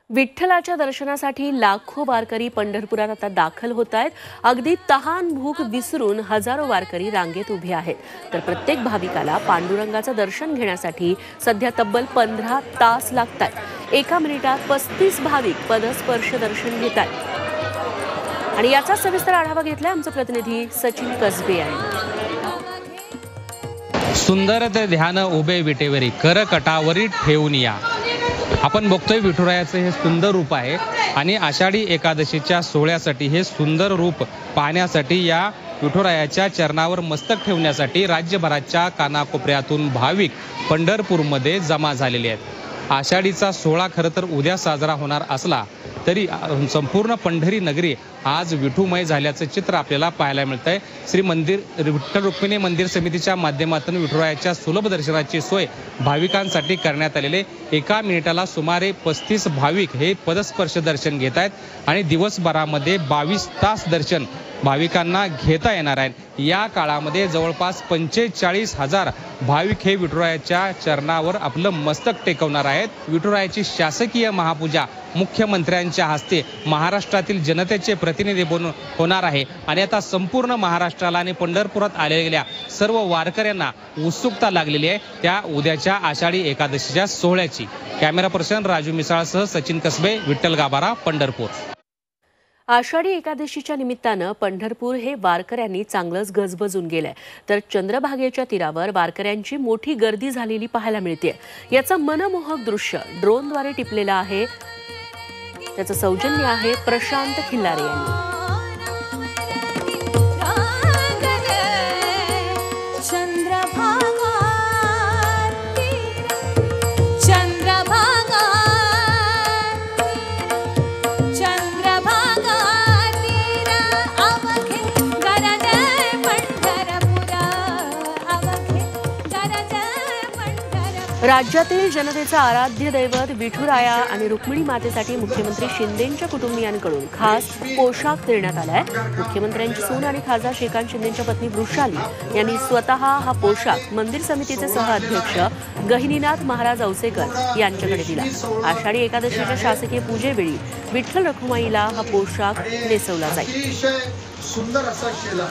विठ्ठलाच्या दर्शनासाठी लाखो वारकरी पंढरपुरात आता दाखल होत आहेत। अगदी तहान भूक विसरून हजारो वारकरी रांगेत उभे आहेत। तर प्रत्येक भाविकाला पांडुरंगाचं दर्शन घेण्यासाठी सध्या तब्बल 15 तास लागतात। एका मिनिटात 35 भाविक पदस्पर्श दर्शन घेतात आणि याचा सविस्तर आढावा घेतलाय आमचे प्रतिनिधी सचिन कसबे यांनी। सुंदर ते ध्यान उभे विटेवरी कर कटावरी ठेवून या। आपण बघतोय विठुरायाचं हे सुंदर रूप आहे आणि आषाढी एकादशीच्या सोहळ्यासाठी हे सुंदर रूप पाहण्यासाठी या विठुरायाच्या चरणावर मस्तक ठेवण्यासाठी राज्यभराच्या कानाकोपऱ्यातून भाविक पंढरपूरमध्ये जमा झालेले आहेत। आषाढीचा सोहळा खरं तर उद्या साजरा होणार असला तरी संपूर्ण पंढरी नगरी आज विठुमय झाल्याचं चित्र आपल्याला पाहायला मिळतंय। श्री विठ्ठल रुक्मिणी मंदिर समितीच्या माध्यमातून विठुरायाच्या सुलभ दर्शनाची सोय भाविकांसाठी करण्यात आलेले। एका मिनिटाला सुमारे 35 भाविक हे पदस्पर्श दर्शन घेत आहेत आणि दिवसभरामध्ये 22 तास दर्शन भाविकांना घेता येणार आहे। या काळामध्ये जवळपास 45,000 भाविक हे विठुरायाच्या चरणावर आपलं मस्तक टेकवणार आहेत। विठुरायाची शासकीय महापूजा मुख्यमंत्र्यांच्या हस्ते महाराष्ट्रातील जनतेचे प्रतिनिधी बनून होणार आहे आणि आता संपूर्ण महाराष्ट्राला आणि पंढरपुरात आलेल्या सर्व वारकऱ्यांना उत्सुकता लागलेली आहे त्या उद्याच्या आषाढी एकादशीच्या सोहळ्याची। कॅमेरा पर्सन राजू मिसाळसह सचिन कसबे, विठ्ठल गाभारा, पंढरपूर। आषाढी एकादशीच्या निमित्तानं पंढरपूर हे वारकऱ्यांनी चांगलंच गजबजून गेलंय। तर चंद्रभागेच्या तीरावर वारकऱ्यांची मोठी गर्दी झालेली पाहायला मिळते। याचं मनमोहक दृश्य ड्रोनद्वारे टिपलेलं आहे। त्याचं सौजन्य आहे प्रशांत खिल्लारे यांनी। राज्यातील जनतेचा आराध्य दैवत विठुराया आणि रुक्मिणी मातेसाठी मुख्यमंत्री शिंदेंच्या कुटुंबियांकडून खास पोशाख देण्यात आलाय। मुख्यमंत्र्यांची सून आणि खासदार श्रीकांत शिंदेंच्या पत्नी वृषाली यांनी स्वतः हा पोशाख मंदिर समितीचे सहअध्यक्ष गहिनीनाथ महाराज औसेकर यांच्याकडे दिला। आषाढी एकादशीच्या शासकीय पूजेवेळी विठ्ठल रखुमाईला हा पोशाख नेसवला जाईल। सुंदर असा केला।